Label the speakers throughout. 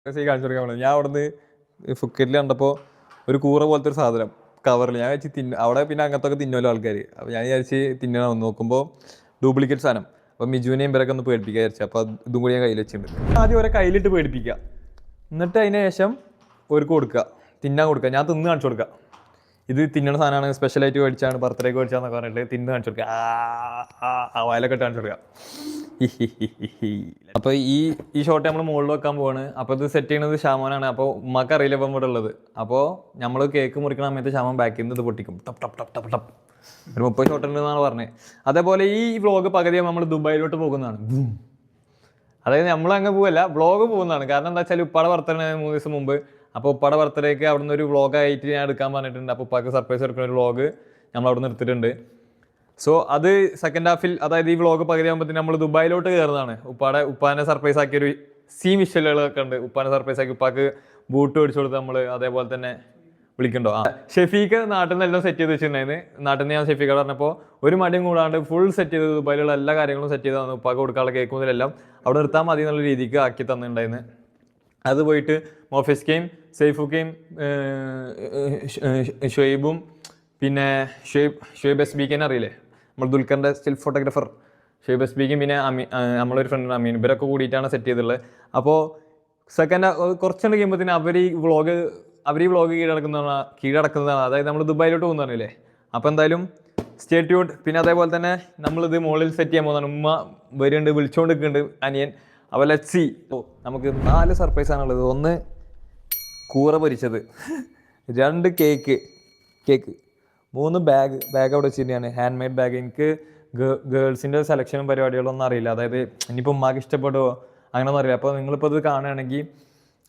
Speaker 1: കാണിച്ചു കൊടുക്കാൻ ഞാൻ അവിടുന്ന് ഫുക്കറ്റിൽ കണ്ടപ്പോൾ ഒരു കൂറ പോലത്തെ ഒരു സാധനം കവറിൽ ഞാൻ വെച്ച് അവിടെ പിന്നെ അങ്ങനത്തൊക്കെ തിന്നുമല്ലോ ആൾക്കാർ. അപ്പോൾ ഞാൻ വിചാരിച്ച് തിന്നണം. നോക്കുമ്പോൾ ഡ്യൂപ്ലിക്കേറ്റ് സാധനം. അപ്പോൾ മിജുവിനെയും ഇവരൊക്കെ ഒന്ന് പേടിപ്പിക്കാൻ വിചാരിച്ചു. അപ്പോൾ ഇതും കൂടി ഞാൻ കയ്യിൽ വെച്ചിട്ടുണ്ട്. ആദ്യം ഓരോ കയ്യിലിട്ട് പേടിപ്പിക്കുക, എന്നിട്ട് അതിന് ശേഷം ഒരു കൊടുക്കുക, തിന്നാൻ കൊടുക്കുക. ഞാൻ തിന്ന് കാണിച്ചു കൊടുക്കുക. ഇത് തിന്നണ സാധനമാണ്, സ്പെഷ്യലായിട്ട് മേടിച്ചാണ്, ബർത്ത്ഡേക്ക് മേടിച്ചാന്നൊക്കെ പറഞ്ഞിട്ട് തിന്ന് കാണിച്ചു കൊടുക്കുക. വയലൊക്കെ ഇട്ട് കാണിച്ചു കൊടുക്കുക. അപ്പോൾ ഈ ഷോട്ട് നമ്മൾ മുകളിൽ വെക്കാൻ പോവാണ്. അപ്പോൾ ഇത് സെറ്റ് ചെയ്യുന്നത് ഷാമോനാണ്. അപ്പോൾ ഉമ്മക്ക് അറിയില്ല ഇപ്പം ഇവിടെ ഉള്ളത്. അപ്പോൾ നമ്മൾ കേക്ക് മുറിക്കണ സമയത്ത് ഷാമോൻ ബാക്കിൽ നിന്ന് ഇത് പൊട്ടിക്കും. ടപ്പ് ടപ്പ് ടപ്പ് ടപ്പ് ടപ്പ് ഒരു 30 ഷോട്ട് ഉണ്ടെന്നാണ് പറഞ്ഞത്. അതേപോലെ ഈ വ്ളോഗ് പകുതിയാകുമ്പോൾ നമ്മൾ ദുബായിലോട്ട് പോകുന്നതാണ്. അതായത് നമ്മൾ അങ്ങ് പോവല്ല, വ്ളോഗ് പോകുന്നതാണ്. കാരണം എന്താ വെച്ചാൽ ഉപ്പാടെ ബർത്ത്ഡേ 3 ദിവസം മുമ്പ്. അപ്പോൾ ഉപ്പാടെ ബർത്ത്ഡേക്ക് അവിടെ നിന്ന് ഒരു വ്ളോഗായിട്ട് ഞാൻ എടുക്കാൻ പറഞ്ഞിട്ടുണ്ട്. അപ്പോൾ ഉപ്പാക്ക് സർപ്രൈസ് എടുക്കുന്ന ഒരു വ്ളോഗ് നമ്മൾ അവിടെ നിന്ന് എടുത്തിട്ടുണ്ട്. സോ അത് സെക്കൻഡ് ഹാഫിൽ, അതായത് ഈ വ്ളോഗ് പകുതിയാകുമ്പോഴത്തേന് നമ്മൾ ദുബായിലോട്ട് കയറുന്നതാണ്. ഉപ്പാനെ സർപ്രൈസ് ആക്കിയൊരു വിഷ്വലുകളൊക്കെ ഉണ്ട്. ഉപ്പാനെ സർപ്രൈസ് ആക്കി ഉപ്പാക്ക് ബൂട്ട് മേടിച്ചു കൊടുത്ത് നമ്മൾ. അതേപോലെ തന്നെ വിളിക്കണ്ടോ ഷെഫീക്ക് നാട്ടിൽ നിന്ന് എല്ലാം സെറ്റ് ചെയ്ത് വെച്ചിട്ടുണ്ടായിരുന്നു. നാട്ടിൽ നിന്ന് ഞാൻ ഷെഫീക്ക് പറഞ്ഞപ്പോൾ ഒരു മടിയും കൂടാണ്ട് ഫുൾ സെറ്റ് ചെയ്ത് ദുബായിലുള്ള എല്ലാ കാര്യങ്ങളും സെറ്റ് ചെയ്ത് തന്നു. ഉപ്പാക്ക് കൊടുക്കാനുള്ള കേക്ക് മുതലെല്ലാം അവിടെ നിർത്താൻ മതി എന്നുള്ള രീതിക്ക് ആക്കി തന്നിട്ടുണ്ടായിരുന്നു. അത് പോയിട്ട് മോഫിസ്കയും സൈഫുക്കയും ഷുഹൈബും പിന്നെ ഷുഹൈബ് എസ്ബിക്കനെ അറിയില്ലേ, നമ്മൾ ദുൽഖറിൻ്റെ സ്റ്റിൽ ഫോട്ടോഗ്രാഫർ ഷുഹൈബ് എസ്ബിക്കും പിന്നെ നമ്മളൊരു ഫ്രണ്ട് അമീൻ, ഇവരൊക്കെ കൂടിയിട്ടാണ് സെറ്റ് ചെയ്തിട്ടുള്ളത്. അപ്പോൾ സെക്കൻഡ് കുറച്ചുകൊണ്ട് കഴിയുമ്പോഴത്തേന് അവർ ഈ വ്ളോഗ് കീഴടക്കുന്നതാണ്. അതായത് നമ്മൾ ദുബായിലോട്ട് പോകുന്നതാണല്ലേ. അപ്പോൾ എന്തായാലും സ്റ്റേ ട്യൂൺഡ്. പിന്നെ അതേപോലെ തന്നെ നമ്മളിത് മുകളിൽ സെറ്റ് ചെയ്യാൻ പോകുന്നതാണ്. ഉമ്മ വരുന്നുണ്ട്, വിളിച്ചുകൊണ്ട് നിൽക്കുന്നുണ്ട് അനിയൻ. അപ്പോൾ ലെറ്റ്സ് സീ. നമുക്ക് 4 സർപ്രൈസാണുള്ളത്. 1 കൂറ പൊരിച്ചത്, 2 കേക്ക്, 3 ബാഗ് അവിടെ വെച്ചിട്ടാണ് ഹാൻഡ് മെയ്ഡ് ബാഗ്. എനിക്ക് ഗേൾസിൻ്റെ സെലക്ഷനും പരിപാടികളൊന്നും അറിയില്ല. അതായത് ഇനിയിപ്പോൾ ഉമ്മാക്ക് ഇഷ്ടപ്പെടുമോ അങ്ങനെയൊന്നും അറിയില്ല. അപ്പോൾ നിങ്ങളിപ്പോൾ ഇത് കാണുകയാണെങ്കിൽ,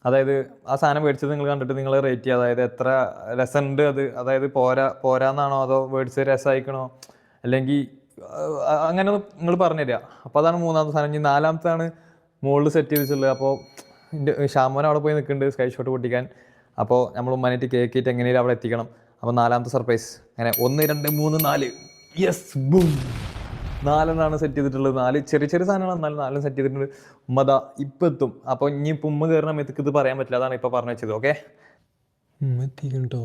Speaker 1: അതായത് ആ സാധനം മേടിച്ചത് നിങ്ങൾ കണ്ടിട്ട് നിങ്ങൾ റേറ്റ് ചെയ്യുക. അതായത് എത്ര രസമുണ്ട് അത്, അതായത് പോരാന്നാണോ അതോ വേർഡ്സ് രസമായിക്കണോ അല്ലെങ്കിൽ അങ്ങനെ നിങ്ങൾ പറഞ്ഞുതരിക. അപ്പോൾ അതാണ് 3ാമത്തെ സാധനം. ഇനി 4ാമത്താണ് മുകളിൽ സെറ്റ് ചെയ്തിട്ടുള്ളത്. അപ്പോൾ ഷാമോൻ അവിടെ പോയി നിൽക്കുന്നുണ്ട് സ്കൈ ഷോട്ട് പൊട്ടിക്കാൻ. അപ്പോൾ നമ്മൾ ഉമ്മാനായിട്ട് കേക്കിട്ട് എങ്ങനെയും അവിടെ എത്തിക്കണം. അപ്പോൾ 4ാമത്തെ സർപ്രൈസ് അങ്ങനെ 1 2 3 4 യെസ് ബൂം 4 സെറ്റ് ചെയ്തിട്ടുള്ളത്. 4 ചെറിയ സാധനങ്ങളാണ്, എന്നാലും 4 സെറ്റ് ചെയ്തിട്ടുണ്ട്. ഉമ്മത ഇപ്പം എത്തും. അപ്പോൾ ഇനി ഇപ്പം ഉമ്മ കയറുന്ന സമയത്തേക്ക് ഇത് പറയാൻ പറ്റില്ല. അതാണ് ഇപ്പോൾ പറഞ്ഞു വെച്ചത്. ഓക്കെ എത്തിക്കണം കേട്ടോ,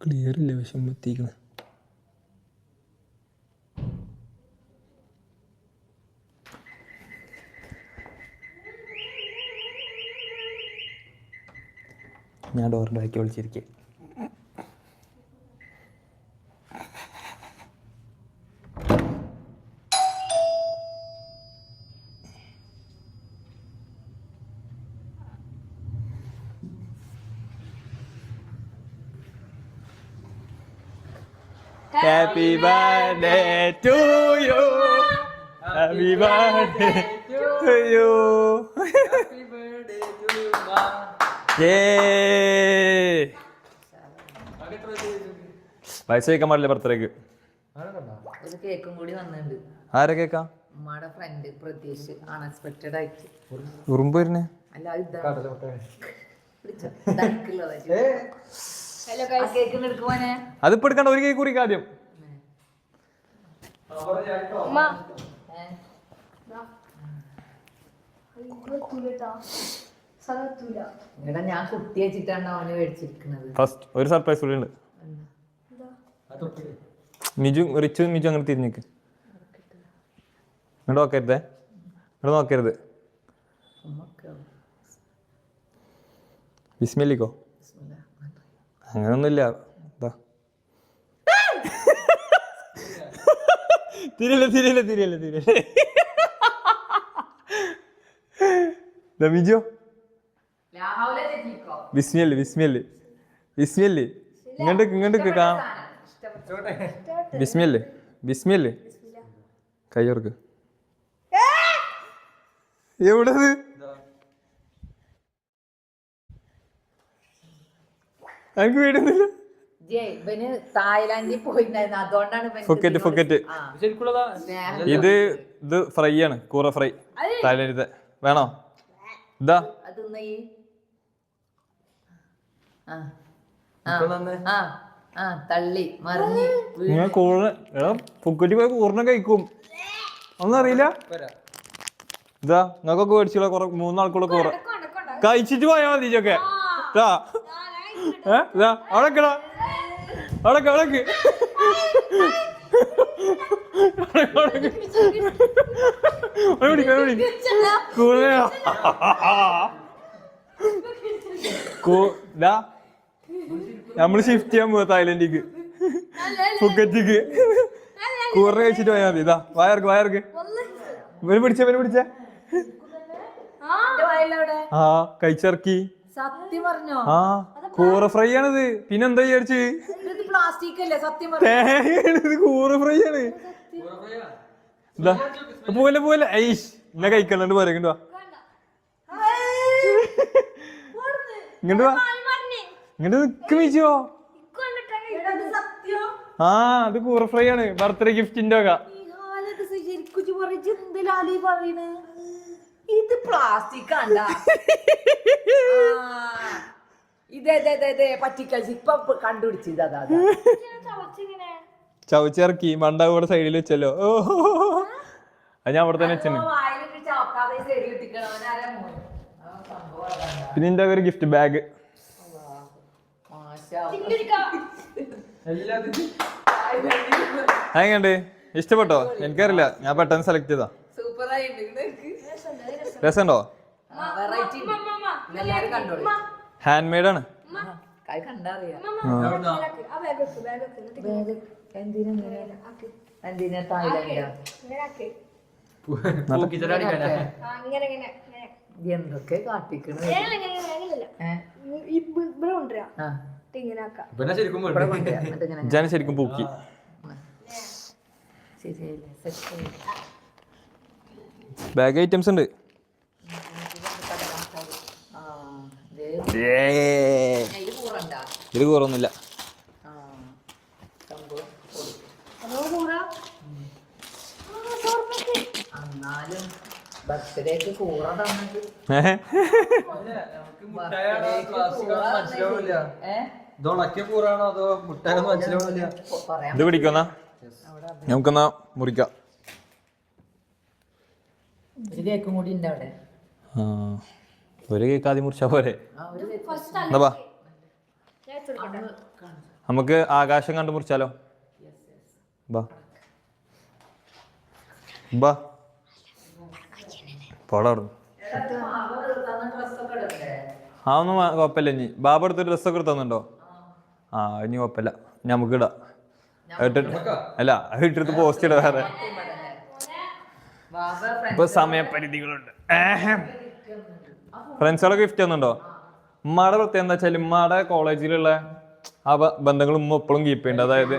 Speaker 1: ക്ലിയർ ഇല്ല പക്ഷെ ഉമ്മ എത്തിക്കണം. ഞാൻ ഡോറിൻ്റെ ബാക്കി വിളിച്ചിരിക്കുക. Happy birthday to you. Happy birthday to you. Happy birthday to you, ma. Yay. പൈസ കഴിക്കാൻ പാടില്ല ബർത്ത്ഡേക്ക്.
Speaker 2: ഒരു കേക്കും കൂടി വന്നിട്ടുണ്ട്.
Speaker 1: ആരെ കേക്കാ?
Speaker 2: ഉമ്മയുടെ ഫ്രണ്ട് പ്രതീഷ് അൺഎക്സ്പെക്റ്റഡ് ആയിട്ട്
Speaker 1: ഉറുമ്പ് വരുന്നേ.
Speaker 2: അല്ല
Speaker 1: അതിപ്പോ എടുക്കണ്ട, ഒരു കേക്ക് കുറിക്ക് ആദ്യം.
Speaker 2: എടാ ഞാൻ കുട്ടി വെച്ചിട്ടാണ് അവന് മേടിച്ചിരിക്കുന്നത്.
Speaker 1: ഫസ്റ്റ് ഒരു സർപ്രൈസ് കൂടി ഉണ്ട്. മിജു അങ്ങനെ തിരിഞ്ഞിക്ക്. ഇങ്ങോട്ട് നോക്കരുതേ, ഇങ്ങോട്ട് നോക്കരുത്. ബിസ്മില്ലിക്കോ, അങ്ങനൊന്നുമില്ല. തിരിയല്ലേ മിജോ ബിസ്മില്ല് ഇങ്ങോട്ട് ബിസ്മില്ല് കയ്യോർക്ക്. എവിടത്? എനിക്ക് വീടുന്നില്ല.
Speaker 2: തായ്ലാൻഡിൽ പോയിട്ടുണ്ടായിരുന്നു, അതുകൊണ്ടാണ്
Speaker 1: ഫുക്കറ്റ്. ഇത് ഫ്രൈ ആണ്, കൂറ ഫ്രൈ തായ്ലാൻഡിത്തെ. വേണോ? ഇതാ
Speaker 2: തള്ളി മറിഞ്ഞ്
Speaker 1: ഫുക്കറ്റ് പോയി കൂറിനെ കഴിക്കും. ഒന്നും അറിയില്ല. ഇതാ നിങ്ങൾക്കൊക്കെ മേടിച്ചുള്ള കുറെ 3 ആൾക്കുള്ള കുറെ കഴിച്ചിട്ട് പോയാ മതി ഇതൊക്കെ ഇതാ അവിടെക്കടാ അവിടക്ക് നമ്മള് ഷിഫ്റ്റ് ചെയ്യാൻ പോവാ തായ്ലൻഡിക്ക് ഫുക്കറ്റിക്ക് കൂറ കഴിച്ചിട്ട് പോയാ മതി ഇതാ വയർക്ക് പിടിച്ച ആ കഴിച്ചിറക്കി
Speaker 2: സത്യം പറഞ്ഞോ
Speaker 1: ആ കൂറ ഫ്രൈ ആണിത് പിന്നെന്താ വിചാരിച്ച്
Speaker 2: പ്ലാസ്റ്റിക് അല്ലേ സത്യം
Speaker 1: തേങ്ങ കൂറ ഫ്രൈ ആണ് ഇതാ പോലെ ഐഷ് എന്നെ കഴിക്കണ്ടോ പറയണ്ടോ ഇങ്ങോട്ട് വാ ഇങ്ങോട്ട് നിക്ക് വീച്ചോ ആ അത് കൂറ ഫ്രൈ ആണ് ബർത്ത്ഡേ ഗിഫ്റ്റിന്റെ ഒക്കെ
Speaker 2: ഇത് പ്ലാസ്റ്റിക് ആണ്ട ഇതേ പറ്റിക്കളി ഇപ്പൊ കണ്ടുപിടിച്ചത് അതാ
Speaker 1: ചവച്ചിറക്കി മണ്ടാവൂടെ സൈഡിൽ വെച്ചല്ലോ അത് ഞാൻ അവിടെ തന്നെ വെച്ചു പിന്നെ എന്റെ ഒരു ഗിഫ്റ്റ് ബാഗ് അതെങ്ങണ്ട് ഇഷ്ടപ്പെട്ടോ എനിക്കറിയില്ല ഞാൻ പെട്ടെന്ന് സെലക്ട് ചെയ്താ രസമുണ്ടോ ഹാൻഡ് മെയ്ഡ് ആണ്
Speaker 2: എന്തൊക്കെ കാട്ടിക്കണ
Speaker 1: ശരിക്കും പൂക്കി ബാഗ് ഐറ്റംസ് ഉണ്ട് ഇതിൽ കൂറൊന്നുമില്ല
Speaker 2: ബർത്ത്ഡേക്ക് കൂറ തന്നിട്ട്
Speaker 1: ഇത് പിടിക്കുന്ന നമുക്കെന്നാ മുറിക്കാം
Speaker 2: ഒരു കേക്കും കൂടി ഉണ്ട് അവിടെ
Speaker 1: ഒരു കേക്ക് ആദ്യം മുറിച്ചാ പോരെ എന്നാ ബാ നമുക്ക് ആകാശം കണ്ട് മുറിച്ചാലോ ബാ ബാ പോടാറുന്നു ആ ഒന്നും കുഴപ്പമില്ല ഇനി ബാബ എടുത്തൊരു ഡ്രസ്സൊക്കെ എടുത്തുന്നുണ്ടോ ആ ഇനി കുഴപ്പമില്ല നമുക്ക് ഇടാം അല്ല ഇട്ടെടുത്ത് പോസ്റ്റ് ഇടാ വേറെ ഇപ്പൊ സമയപരിധികളുണ്ട് ഫ്രണ്ട്സുകളൊക്കെ ഗിഫ്റ്റ് തന്നുണ്ടോ ഉമ്മയുടെ പ്രത്യേകം എന്താ വെച്ചാൽ ഉമ്മയുടെ കോളേജിലുള്ള ആ ബന്ധങ്ങൾ ഉമ്മ എപ്പോഴും കീപ്പ് ചെയ്യുന്നുണ്ട് അതായത്